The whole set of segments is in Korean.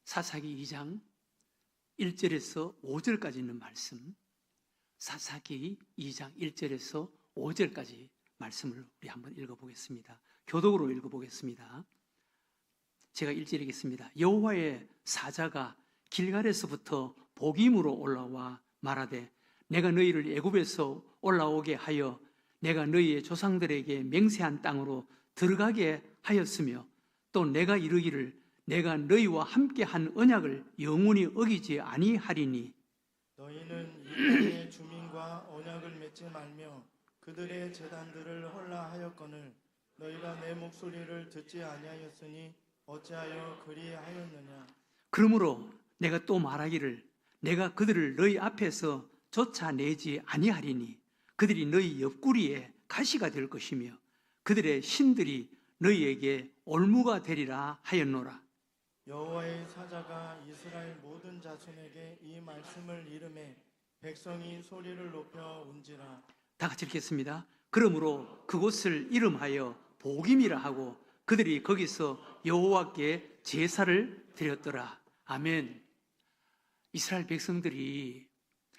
사사기 2장 1절에서 5절까지 있는 말씀, 사사기 2장 1절에서 5절까지 말씀을 우리 한번 읽어보겠습니다. 교독으로 읽어보겠습니다. 제가 1절 읽겠습니다. 여호와의 사자가 길갈에서부터 복임으로 올라와 말하되 내가 너희를 애굽에서 올라오게 하여 내가 너희의 조상들에게 맹세한 땅으로 들어가게 하였으며 또 내가 이르기를 내가 너희와 함께 한 언약을 영원히 어기지 아니하리니 너희는 이 땅의 주민과 언약을 맺지 말며 그들의 제단들을 헐라 하였거늘 너희가 내 목소리를 듣지 아니하였으니 어찌하여 그리하였느냐. 그러므로 내가 또 말하기를 내가 그들을 너희 앞에서 쫓아내지 아니하리니 그들이 너희 옆구리에 가시가 될 것이며 그들의 신들이 너희에게 올무가 되리라 하였노라. 여호와의 사자가 이스라엘 모든 자손에게 이 말씀을 이르매 백성이 소리를 높여 운지라. 다 같이 읽겠습니다. 그러므로 그곳을 이름하여 복임이라 하고 그들이 거기서 여호와께 제사를 드렸더라. 아멘. 이스라엘 백성들이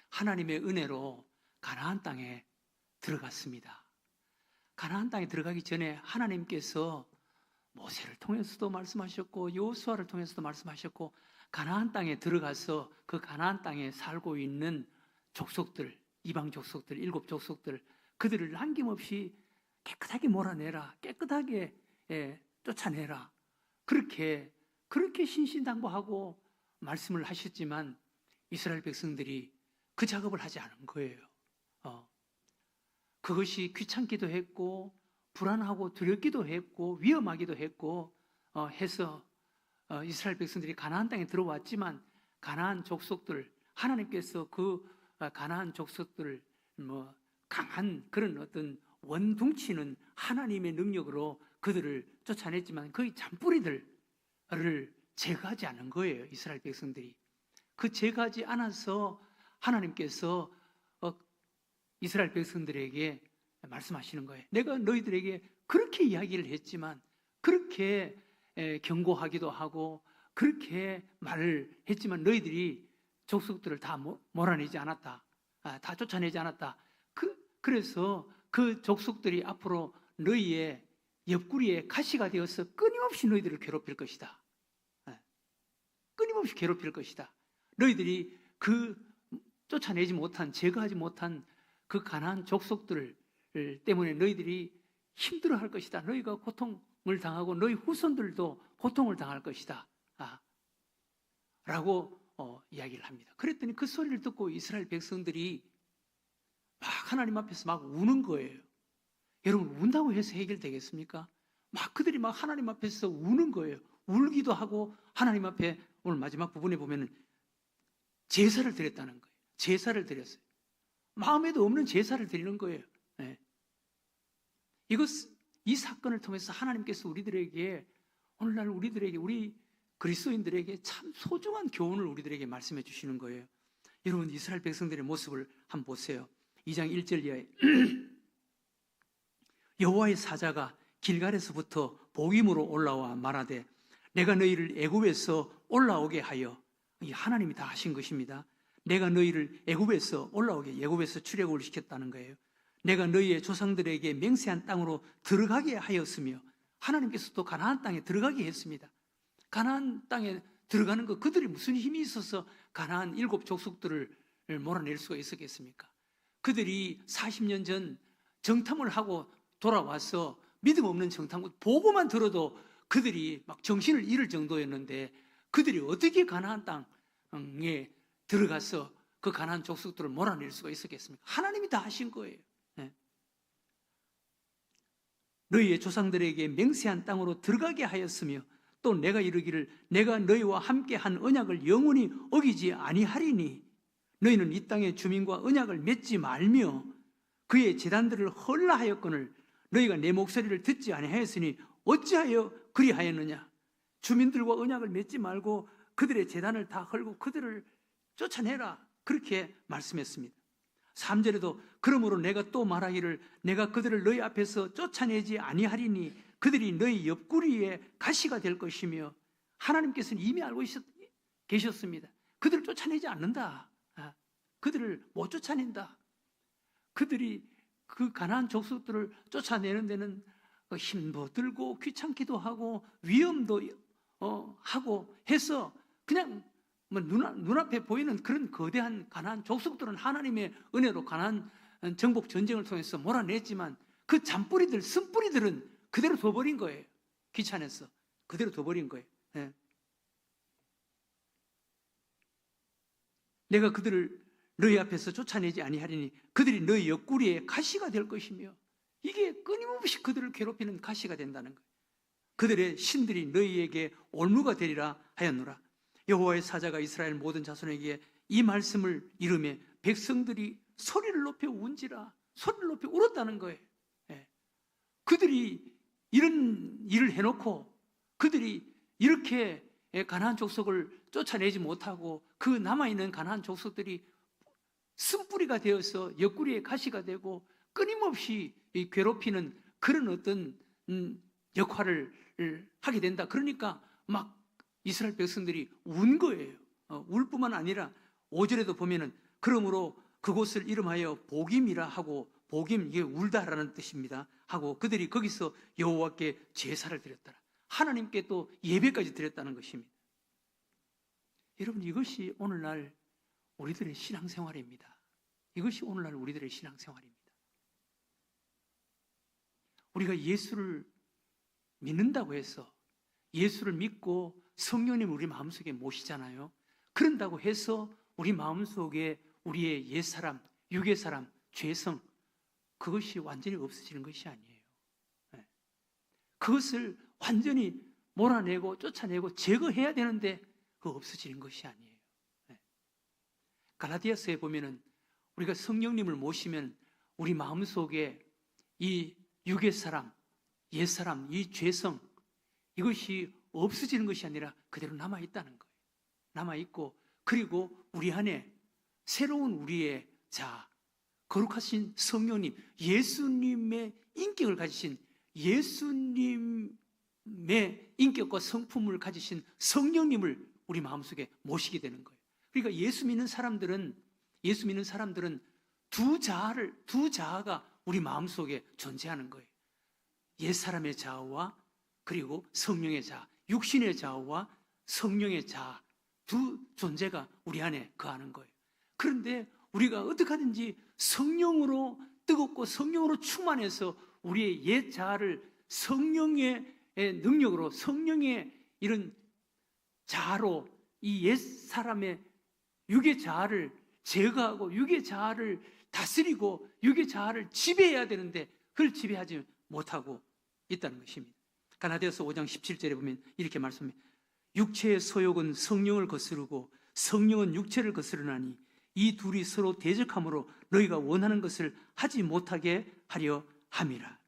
하나님의 은혜로 가나안 땅에 들어갔습니다. 가나안 땅에 들어가기 전에 하나님께서 모세를 통해서도 말씀하셨고 여호수아를 통해서도 말씀하셨고 가나안 땅에 들어가서 그 가나안 땅에 살고 있는 족속들, 이방 족속들, 7 족속들, 그들을 남김없이 깨끗하게 몰아내라, 깨끗하게 쫓아내라, 그렇게 신신당부하고 말씀을 하셨지만 이스라엘 백성들이 그 작업을 하지 않은 거예요. 그것이 귀찮기도 했고 불안하고 두렵기도 했고 위험하기도 했고 해서 이스라엘 백성들이 가나안 땅에 들어왔지만 가나안 족속들, 하나님께서 그 가나안 족속들을 강한 그런 어떤 원둥치는 하나님의 능력으로 그들을 쫓아냈지만 그 잔뿌리들을 제거하지 않은 거예요. 이스라엘 백성들이 그 제거하지 않아서 하나님께서 이스라엘 백성들에게 말씀하시는 거예요. 내가 너희들에게 그렇게 이야기를 했지만, 그렇게 경고하기도 하고 그렇게 말을 했지만 너희들이 족속들을 다 몰아내지 않았다, 다 쫓아내지 않았다. 그래서 그 족속들이 앞으로 너희의 옆구리에 가시가 되어서 끊임없이 너희들을 괴롭힐 것이다. 끊임없이 괴롭힐 것이다. 너희들이 그 쫓아내지 못한, 제거하지 못한 그 가나안 족속들 때문에 너희들이 힘들어할 것이다. 너희가 고통을 당하고 너희 후손들도 고통을 당할 것이다 라고 이야기를 합니다. 그랬더니 그 소리를 듣고 이스라엘 백성들이 막 하나님 앞에서 막 우는 거예요. 여러분, 운다고 해서 해결되겠습니까? 막 그들이 막 하나님 앞에서 우는 거예요. 울기도 하고 하나님 앞에 오늘 마지막 부분에 보면은 제사를 드렸다는 거예요. 제사를 드렸어요. 마음에도 없는 제사를 드리는 거예요. 네. 이 사건을 통해서 하나님께서 우리들에게, 오늘날 우리들에게, 우리 그리스도인들에게 참 소중한 교훈을 우리들에게 말씀해 주시는 거예요. 여러분, 이스라엘 백성들의 모습을 한번 보세요. 2장 1절 이하에 여호와의 사자가 길갈에서부터 복임으로 올라와 말하되 내가 너희를 애굽에서 올라오게 하여, 하나님이 다 하신 것입니다. 내가 너희를 애굽에서 올라오게, 애굽에서 출애굽을 시켰다는 거예요. 내가 너희의 조상들에게 맹세한 땅으로 들어가게 하였으며, 하나님께서 또 가나안 땅에 들어가게 했습니다. 가나안 땅에 들어가는 거, 그들이 무슨 힘이 있어서 가나안 7 족속들을 몰아낼 수가 있었겠습니까? 그들이 40년 전 정탐을 하고 돌아와서 믿음 없는 정탐꾼 보고만 들어도 그들이 막 정신을 잃을 정도였는데 그들이 어떻게 가나안 땅에 들어가서 그 가나안 족속들을 몰아낼 수가 있었겠습니까? 하나님이 다 하신 거예요. 네. 너희의 조상들에게 맹세한 땅으로 들어가게 하였으며 또 내가 이르기를 내가 너희와 함께 한 언약을 영원히 어기지 아니하리니 너희는 이 땅의 주민과 언약을 맺지 말며 그의 제단들을 헐라 하였거늘 너희가 내 목소리를 듣지 아니하였으니 어찌하여 그리하였느냐. 주민들과 언약을 맺지 말고 그들의 제단을 다 헐고 그들을 쫓아내라, 그렇게 말씀했습니다. 3절에도 그러므로 내가 또 말하기를 내가 그들을 너희 앞에서 쫓아내지 아니하리니 그들이 너희 옆구리에 가시가 될 것이며, 하나님께서는 이미 알고 계셨습니다. 그들을 쫓아내지 않는다. 그들을 못 쫓아낸다. 그들이 그 가나안 족속들을 쫓아내는 데는 힘도 들고 귀찮기도 하고 위험도 하고 해서 그냥 뭐 눈앞에 보이는 그런 거대한 가나안 족속들은 하나님의 은혜로 가나안 정복 전쟁을 통해서 몰아냈지만 그 잔뿌리들, 쓴뿌리들은 그대로 둬버린 거예요. 귀찮아서 그대로 둬버린 거예요. 예. 내가 그들을 너희 앞에서 쫓아내지 아니하리니 그들이 너희 옆구리에 가시가 될 것이며, 이게 끊임없이 그들을 괴롭히는 가시가 된다는 거예요. 그들의 신들이 너희에게 올무가 되리라 하였노라. 여호와의 사자가 이스라엘 모든 자손에게 이 말씀을 이르매 백성들이 소리를 높여 운지라, 소리를 높여 울었다는 거예요. 예. 그들이 이런 일을 해놓고 그들이 이렇게 가나안 족속을 쫓아내지 못하고 그 남아있는 가나안 족속들이 쓴뿌리가 되어서 옆구리에 가시가 되고 끊임없이 괴롭히는 그런 어떤 역할을 하게 된다. 그러니까 막 이스라엘 백성들이 운 거예요. 울 뿐만 아니라 5절에도 보면은 그러므로 그곳을 이름하여 복임이라 하고, 복임, 이게 울다라는 뜻입니다. 하고 그들이 거기서 여호와께 제사를 드렸더라. 하나님께 또 예배까지 드렸다는 것입니다. 여러분, 이것이 오늘날 우리들의 신앙생활입니다. 이것이 오늘날 우리들의 신앙생활입니다. 우리가 예수를 믿는다고 해서, 예수를 믿고 성령님 우리 마음속에 모시잖아요. 그런다고 해서 우리 마음속에 우리의 옛사람, 육의 사람, 죄성, 그것이 완전히 없어지는 것이 아니에요. 그것을 완전히 몰아내고 쫓아내고 제거해야 되는데 그거 없어지는 것이 아니에요. 갈라디아서에 보면은 우리가 성령님을 모시면 우리 마음속에 이 육의 사람, 옛사람, 이 죄성, 이것이 없어지는 것이 아니라 그대로 남아있다는 거예요. 남아있고, 그리고 우리 안에 새로운 우리의 자, 거룩하신 성령님, 예수님의 인격을 가지신, 예수님의 인격과 성품을 가지신 성령님을 우리 마음속에 모시게 되는 거예요. 그러니까 예수 믿는 사람들은 두 자아가 우리 마음속에 존재하는 거예요. 옛사람의 자아와 그리고 성령의 자아, 육신의 자아와 성령의 자아, 두 존재가 우리 안에 거하는 거예요. 그런데 우리가 어떻게 하든지 성령으로 뜨겁고 성령으로 충만해서 우리의 옛 자아를 성령의 능력으로, 성령의 이런 자아로 이 옛 사람의 육의 자아를 제거하고 육의 자아를 다스리고 육의 자아를 지배해야 되는데 그걸 지배하지 못하고 있다는 것입니다. 갈라디아서 5장 17절에 보면 이렇게 말씀합니다. 육체의 소욕은 성령을 거스르고 성령은 육체를 거스르나니 이 둘이 서로 대적함으로 너희가 원하는 것을 하지 못하게 하려 함이라.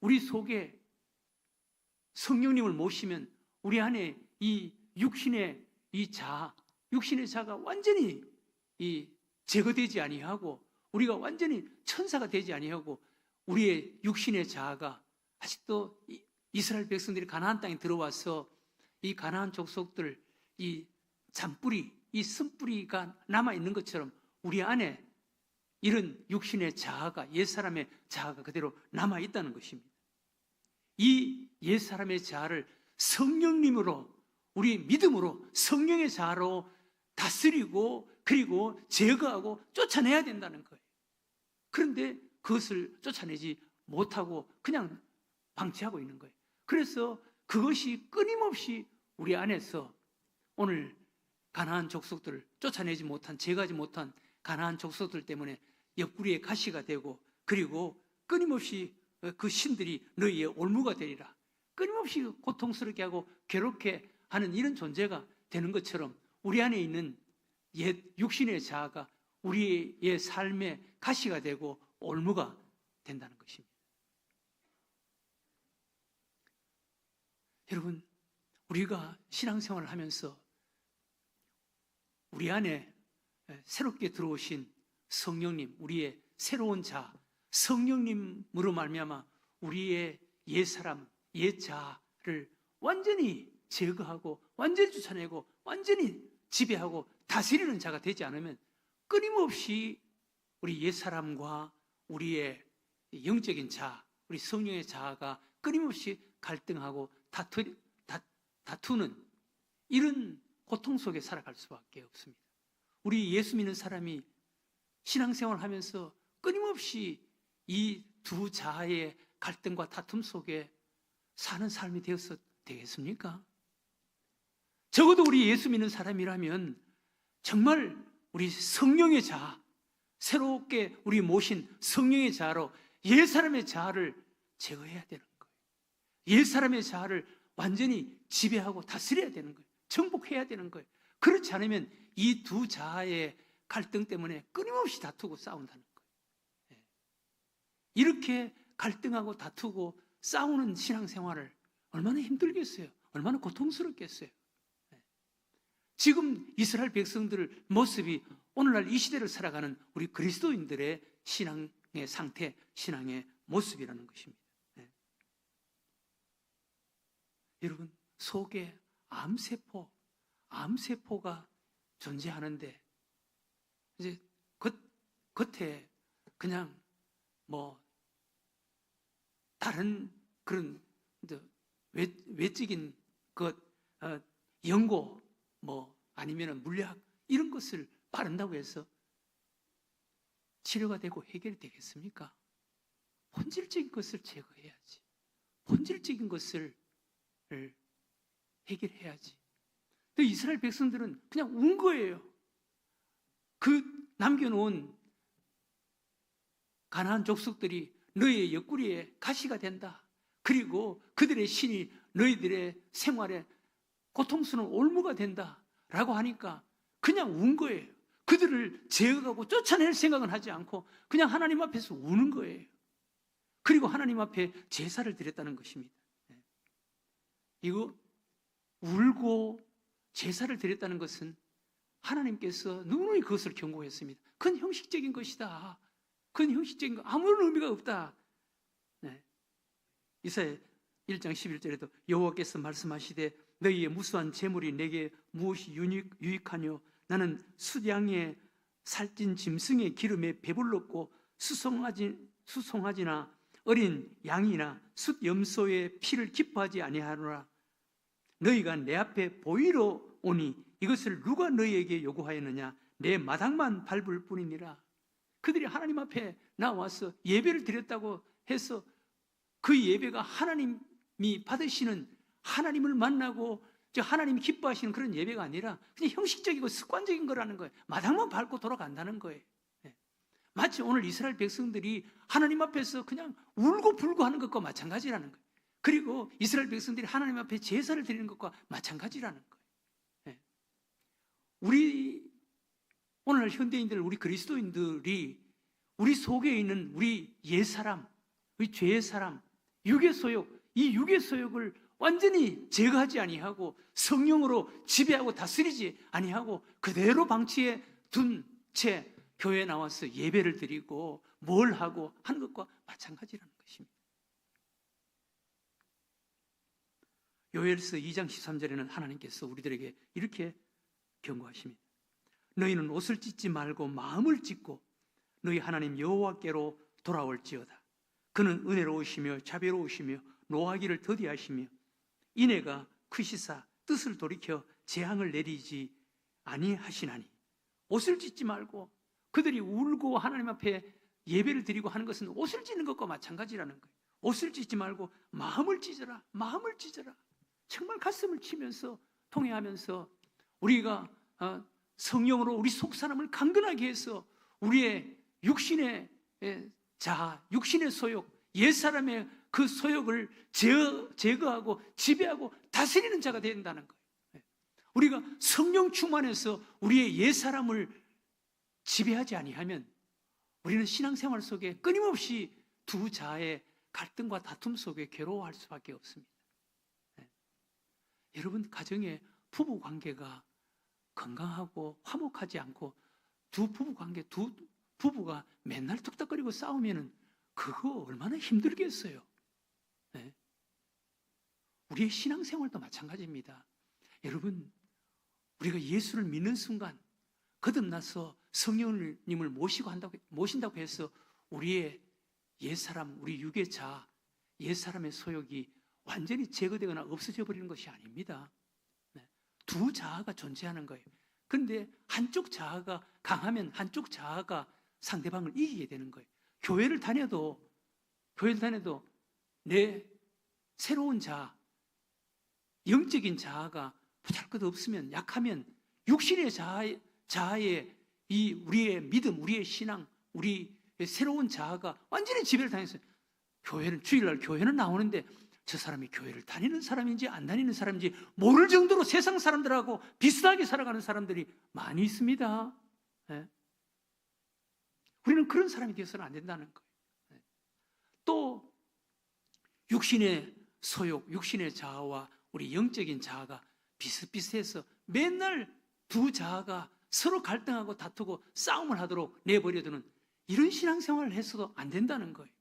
우리 속에 성령님을 모시면 우리 안에 이 육신의 이 자아, 육신의 자가 완전히 제거되지 아니하고 우리가 완전히 천사가 되지 아니하고 우리의 육신의 자아가 아직도 이스라엘 백성들이 가나안 땅에 들어와서 이 가나안 족속들, 이 잔뿌리, 이 쓴뿌리가 남아있는 것처럼 우리 안에 이런 육신의 자아가, 옛사람의 자아가 그대로 남아있다는 것입니다. 이 옛사람의 자아를 성령님으로, 우리 믿음으로 성령의 자아로 다스리고 그리고 제거하고 쫓아내야 된다는 거예요. 그런데 그것을 쫓아내지 못하고 그냥 방치하고 있는 거예요. 그래서 그것이 끊임없이 우리 안에서 오늘 가나안 족속들을 쫓아내지 못한, 제거하지 못한 가나안 족속들 때문에 옆구리에 가시가 되고 그리고 끊임없이 그 신들이 너희의 올무가 되리라, 끊임없이 고통스럽게 하고 괴롭게 하는 이런 존재가 되는 것처럼 우리 안에 있는 옛 육신의 자아가 우리의 삶의 가시가 되고 올무가 된다는 것입니다. 여러분, 우리가 신앙생활을 하면서 우리 안에 새롭게 들어오신 성령님, 우리의 새로운 자, 성령님으로 말미암아 우리의 옛사람, 옛 자아를 완전히 제거하고 완전히 쫓아내고 완전히 지배하고 다스리는 자가 되지 않으면 끊임없이 우리 옛사람과 우리의 영적인 자아, 우리 성령의 자아가 끊임없이 갈등하고 다투는 이런 고통 속에 살아갈 수밖에 없습니다. 우리 예수 믿는 사람이 신앙생활을 하면서 끊임없이 이 두 자아의 갈등과 다툼 속에 사는 삶이 되어서 되겠습니까? 적어도 우리 예수 믿는 사람이라면 정말 우리 성령의 자아, 새롭게 우리 모신 성령의 자아로 옛사람의 자아를 제거해야 되는 거예요. 옛사람의 자아를 완전히 지배하고 다스려야 되는 거예요. 정복해야 되는 거예요. 그렇지 않으면 이 두 자아의 갈등 때문에 끊임없이 다투고 싸운다는 거예요. 이렇게 갈등하고 다투고 싸우는 신앙생활을 얼마나 힘들겠어요? 얼마나 고통스럽겠어요? 지금 이스라엘 백성들 모습이 오늘날 이 시대를 살아가는 우리 그리스도인들의 신앙의 상태, 신앙의 모습이라는 것입니다. 여러분, 속에 암세포가 존재하는데 이제 겉에 그냥 다른 그런 외적인 것, 연고 아니면 물리학 이런 것을 바른다고 해서 치료가 되고 해결이 되겠습니까? 본질적인 것을 제거해야지. 본질적인 것을 해결해야지. 이스라엘 백성들은 그냥 운 거예요. 그 남겨놓은 가나안 족속들이 너희의 옆구리에 가시가 된다. 그리고 그들의 신이 너희들의 생활에 고통스러운 올무가 된다. 라고 하니까 그냥 운 거예요. 그들을 제어하고 쫓아낼 생각은 하지 않고 그냥 하나님 앞에서 우는 거예요. 그리고 하나님 앞에 제사를 드렸다는 것입니다. 이거 울고 제사를 드렸다는 것은 하나님께서 누누이 그것을 경고했습니다. 그건 형식적인 것이다. 그건 형식적인 거 아무런 의미가 없다. 이사야 1장 11절에도 여호와께서 말씀하시되 너희의 무수한 재물이 내게 무엇이 유익하뇨? 나는 숫양의 살찐 짐승의 기름에 배불렀고 수송아지나 어린 양이나 숫염소의 피를 기뻐하지 아니하노라. 너희가 내 앞에 보이러 오니 이것을 누가 너희에게 요구하였느냐? 내 마당만 밟을 뿐이니라. 그들이 하나님 앞에 나와서 예배를 드렸다고 해서 그 예배가 하나님이 받으시는, 하나님을 만나고 하나님이 기뻐하시는 그런 예배가 아니라 그냥 형식적이고 습관적인 거라는 거예요. 마당만 밟고 돌아간다는 거예요. 마치 오늘 이스라엘 백성들이 하나님 앞에서 그냥 울고 불고 하는 것과 마찬가지라는 거예요. 그리고 이스라엘 백성들이 하나님 앞에 제사를 드리는 것과 마찬가지라는 거예요. 우리 오늘날 현대인들, 우리 그리스도인들이 우리 속에 있는 우리 옛사람, 우리 죄의 사람, 육의 소욕, 이 육의 소욕을 완전히 제거하지 아니하고 성령으로 지배하고 다스리지 아니하고 그대로 방치해 둔 채 교회에 나와서 예배를 드리고 뭘 하고 하는 것과 마찬가지라는 것입니다. 요엘서 2장 13절에는 하나님께서 우리들에게 이렇게 경고하십니다. 너희는 옷을 찢지 말고 마음을 찢고 너희 하나님 여호와께로 돌아올지어다. 그는 은혜로우시며 자비로우시며 노하기를 더디하시며 인애가 크시사 뜻을 돌이켜 재앙을 내리지 아니하시나니. 옷을 찢지 말고, 그들이 울고 하나님 앞에 예배를 드리고 하는 것은 옷을 찢는 것과 마찬가지라는 거예요. 옷을 찢지 말고 마음을 찢어라. 마음을 찢어라. 정말 가슴을 치면서 통회하면서 우리가 성령으로 우리 속사람을 강건하게 해서 우리의 육신의 자아, 육신의 소욕, 옛사람의 그 소욕을 제거하고 지배하고 다스리는 자가 된다는 거예요. 우리가 성령 충만해서 우리의 옛사람을 지배하지 아니하면 우리는 신앙생활 속에 끊임없이 두 자아의 갈등과 다툼 속에 괴로워할 수밖에 없습니다. 여러분, 가정의 부부 관계가 건강하고 화목하지 않고 두 부부가 맨날 뚝딱거리고 싸우면은 그거 얼마나 힘들겠어요. 우리의 신앙생활도 마찬가지입니다. 여러분, 우리가 예수를 믿는 순간 거듭나서 성령님을 모신다고 해서 우리의 옛사람, 우리 육의 자아, 옛사람의 소욕이 완전히 제거되거나 없어져 버리는 것이 아닙니다. 두 자아가 존재하는 거예요. 그런데 한쪽 자아가 강하면 한쪽 자아가 상대방을 이기게 되는 거예요. 교회를 다녀도 내 새로운 자아, 영적인 자아가 보잘것없으면, 약하면 육신의 자아의 이 우리의 믿음, 우리의 신앙, 우리의 새로운 자아가 완전히 지배를 당했어요. 주일날 교회는 나오는데 저 사람이 교회를 다니는 사람인지 안 다니는 사람인지 모를 정도로 세상 사람들하고 비슷하게 살아가는 사람들이 많이 있습니다. 네. 우리는 그런 사람이 되어서는 안 된다는 거예요. 네. 또 육신의 소욕, 육신의 자아와 우리 영적인 자아가 비슷비슷해서 맨날 두 자아가 서로 갈등하고 다투고 싸움을 하도록 내버려두는 이런 신앙생활을 해서도 안 된다는 거예요.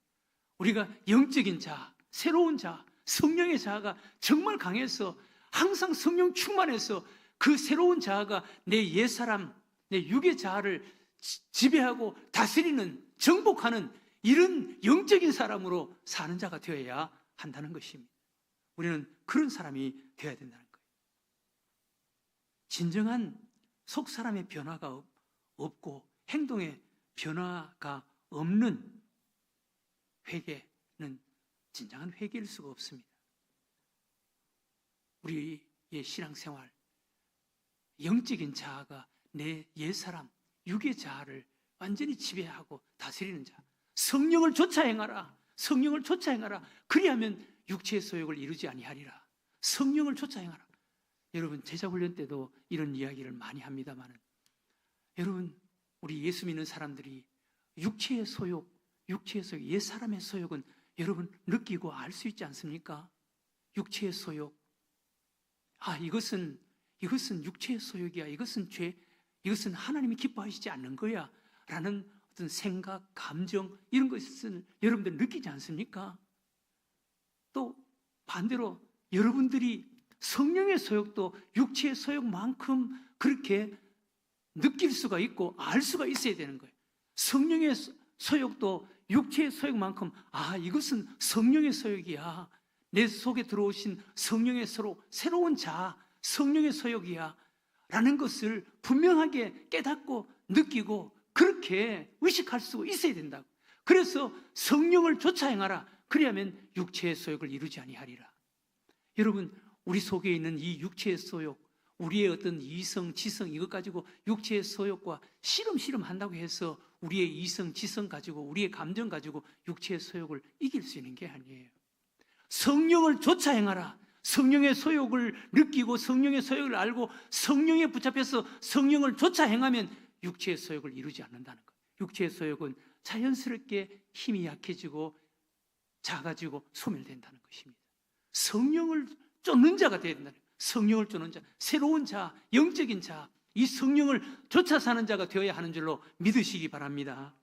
우리가 영적인 자아, 새로운 자아, 성령의 자아가 정말 강해서 항상 성령 충만해서 그 새로운 자아가 내 옛사람, 내 육의 자아를 지배하고 다스리는, 정복하는 이런 영적인 사람으로 사는 자가 되어야 한다는 것입니다. 우리는 그런 사람이 되어야 된다는 거예요. 진정한 속 사람의 변화가 없고 행동의 변화가 없는 회개는 진정한 회개일 수가 없습니다. 우리의 신앙생활, 영적인 자아가 내 옛사람, 육의 자아를 완전히 지배하고 다스리는 자, 성령을 쫓아 행하라. 성령을 쫓아 행하라. 그리하면 육체의 소욕을 이루지 아니하리라. 성령을 쫓아 행하라. 여러분, 제자훈련 때도 이런 이야기를 많이 합니다만, 여러분, 우리 예수 믿는 사람들이 육체의 소욕, 옛사람의 소욕은 여러분 느끼고 알 수 있지 않습니까? 육체의 소욕, 이것은 육체의 소욕이야. 이것은 죄, 이것은 하나님이 기뻐하시지 않는 거야 라는 어떤 생각, 감정, 이런 것을 여러분들 느끼지 않습니까? 또 반대로 여러분들이 성령의 소욕도 육체의 소욕만큼 그렇게 느낄 수가 있고 알 수가 있어야 되는 거예요. 성령의 소욕도 육체의 소욕만큼 이것은 성령의 소욕이야. 내 속에 들어오신 성령의 새로운 자아, 성령의 소욕이야 라는 것을 분명하게 깨닫고 느끼고 그렇게 의식할 수 있어야 된다고. 그래서 성령을 쫓아 행하라. 그리하면 육체의 소욕을 이루지 아니하리라. 여러분, 우리 속에 있는 이 육체의 소욕, 우리의 어떤 이성, 지성 이것 가지고 육체의 소욕과 씨름씨름 한다고 해서 우리의 이성, 지성 가지고 우리의 감정 가지고 육체의 소욕을 이길 수 있는 게 아니에요. 성령을 쫓아 행하라. 성령의 소욕을 느끼고 성령의 소욕을 알고 성령에 붙잡혀서 성령을 쫓아 행하면 육체의 소욕을 이루지 않는다는 거예요. 육체의 소욕은 자연스럽게 힘이 약해지고 작아지고 소멸된다는 것입니다. 성령을 쫓는 자가 되어야 된다는 거예요. 성령을 쫓는 자, 새로운 자, 영적인 자, 이 성령을 쫓아 사는 자가 되어야 하는 줄로 믿으시기 바랍니다.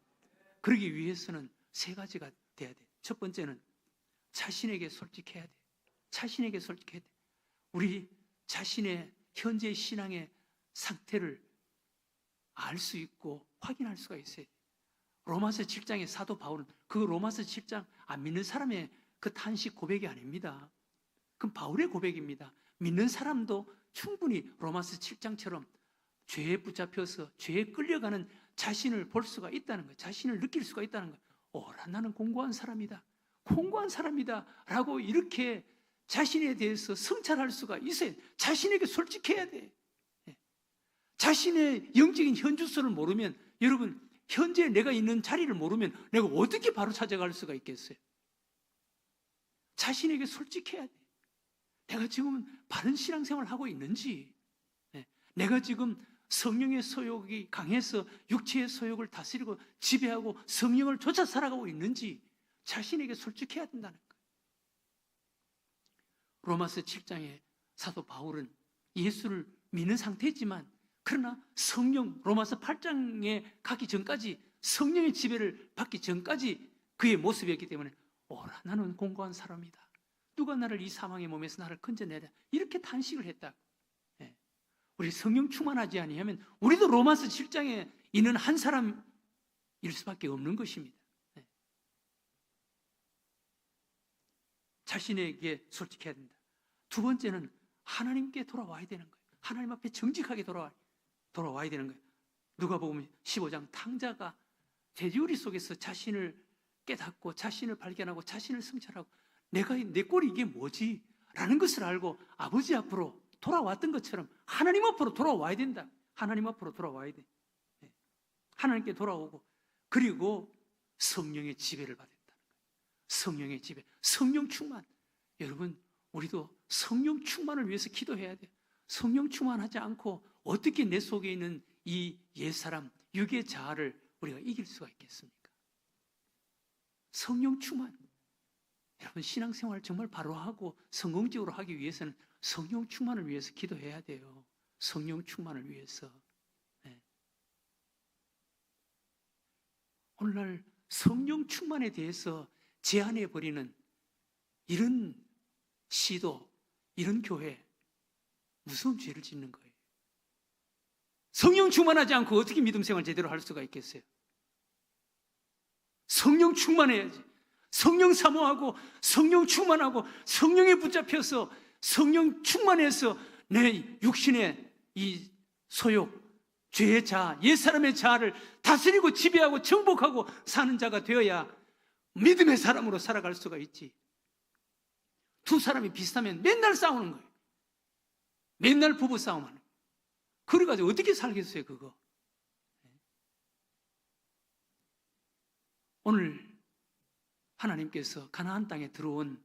그러기 위해서는 세 가지가 돼야 돼요. 첫 번째는 자신에게 솔직해야 돼요. 자신에게 솔직해야 돼요. 우리 자신의 현재 신앙의 상태를 알 수 있고 확인할 수가 있어요. 로마서 7장의 사도 바울은 그 로마서 7장 안 믿는 사람의 그 탄식 고백이 아닙니다. 그건 바울의 고백입니다. 믿는 사람도 충분히 로마서 7장처럼 죄에 붙잡혀서 죄에 끌려가는 자신을 볼 수가 있다는 거예요. 자신을 느낄 수가 있다는 거예요. 나는 공고한 사람이다. 공고한 사람이다 라고 이렇게 자신에 대해서 성찰할 수가 있어요. 자신에게 솔직해야 돼. 자신의 영적인 현주소를 모르면, 여러분, 현재 내가 있는 자리를 모르면 내가 어떻게 바로 찾아갈 수가 있겠어요? 자신에게 솔직해야 돼. 내가 지금 바른 신앙생활을 하고 있는지, 내가 지금 성령의 소욕이 강해서 육체의 소욕을 다스리고 지배하고 성령을 쫓아 살아가고 있는지 자신에게 솔직해야 된다는 거예요. 로마서 7장의 사도 바울은 예수를 믿는 상태지만, 그러나 성령, 로마서 8장에 가기 전까지, 성령의 지배를 받기 전까지 그의 모습이었기 때문에 나는 공고한 사람이다. 누가 나를 이 사망의 몸에서 나를 건져내랴. 이렇게 탄식을 했다. 예. 우리 성령 충만하지 아니하면 우리도 로마서 7장에 있는 한 사람일 수밖에 없는 것입니다. 예. 자신에게 솔직해야 된다. 두 번째는 하나님께 돌아와야 되는 거예요. 하나님 앞에 정직하게 돌아와야 되는 거예요. 누가복음 15장 탕자가 돼지우리 속에서 자신을 깨닫고 자신을 발견하고 자신을 성찰하고 내 꼴이 이게 뭐지? 라는 것을 알고 아버지 앞으로 돌아왔던 것처럼 하나님 앞으로 돌아와야 된다. 하나님 앞으로 돌아와야 돼. 하나님께 돌아오고 그리고 성령의 지배를 받았다는 거예요. 성령의 지배, 성령 충만. 여러분, 우리도 성령 충만을 위해서 기도해야 돼요. 성령 충만하지 않고 어떻게 내 속에 있는 이 옛사람, 육의 자아를 우리가 이길 수가 있겠습니까? 성령 충만. 여러분, 신앙생활 정말 바로 하고 성공적으로 하기 위해서는 성령 충만을 위해서 기도해야 돼요. 성령 충만을 위해서. 네. 오늘날 성령 충만에 대해서 제한해버리는 이런 시도, 이런 교회, 무서운 죄를 짓는 거예요. 성령 충만하지 않고 어떻게 믿음 생활 제대로 할 수가 있겠어요? 성령 충만해야지. 성령 사모하고 성령 충만하고 성령에 붙잡혀서 성령 충만해서 내 육신의 이 소욕, 죄의 자아, 옛사람의 자아를 다스리고 지배하고 정복하고 사는 자가 되어야 믿음의 사람으로 살아갈 수가 있지. 두 사람이 비슷하면 맨날 싸우는 거예요. 맨날 부부 싸움하는 거예요. 그래가지고 어떻게 살겠어요, 그거? 오늘 하나님께서 가나안 땅에 들어온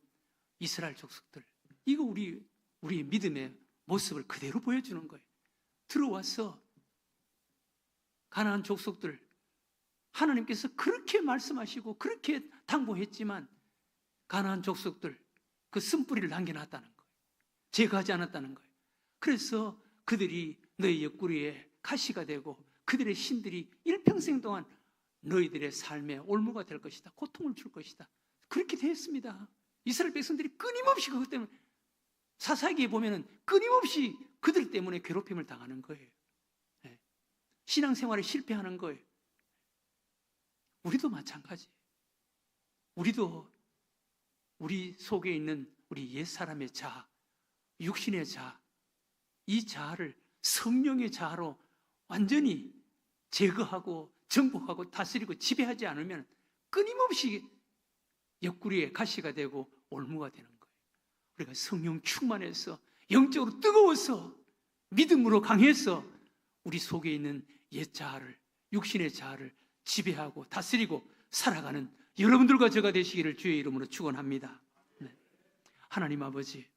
이스라엘 족속들, 이거 우리의 믿음의 모습을 그대로 보여주는 거예요. 들어와서 가나안 족속들, 하나님께서 그렇게 말씀하시고 그렇게 당부했지만 가나안 족속들 그 쓴뿌리를 남겨놨다는 거예요. 제거하지 않았다는 거예요. 그래서 그들이 너희 옆구리에 가시가 되고 그들의 신들이 일평생 동안 너희들의 삶에 올무가 될 것이다. 고통을 줄 것이다. 그렇게 되었습니다. 이스라엘 백성들이 끊임없이 그것 때문에 사사기에 보면은 끊임없이 그들 때문에 괴롭힘을 당하는 거예요. 네. 신앙생활에 실패하는 거예요. 우리도 마찬가지. 우리도 우리 속에 있는 우리 옛사람의 자아, 육신의 자아, 이 자아를 성령의 자아로 완전히 제거하고 정복하고 다스리고 지배하지 않으면 끊임없이 옆구리에 가시가 되고 올무가 되는 거예요. 우리가 성령 충만해서 영적으로 뜨거워서 믿음으로 강해서 우리 속에 있는 옛 자아를, 육신의 자아를 지배하고 다스리고 살아가는 여러분들과 저가 되시기를 주의 이름으로 축원합니다. 네. 하나님 아버지,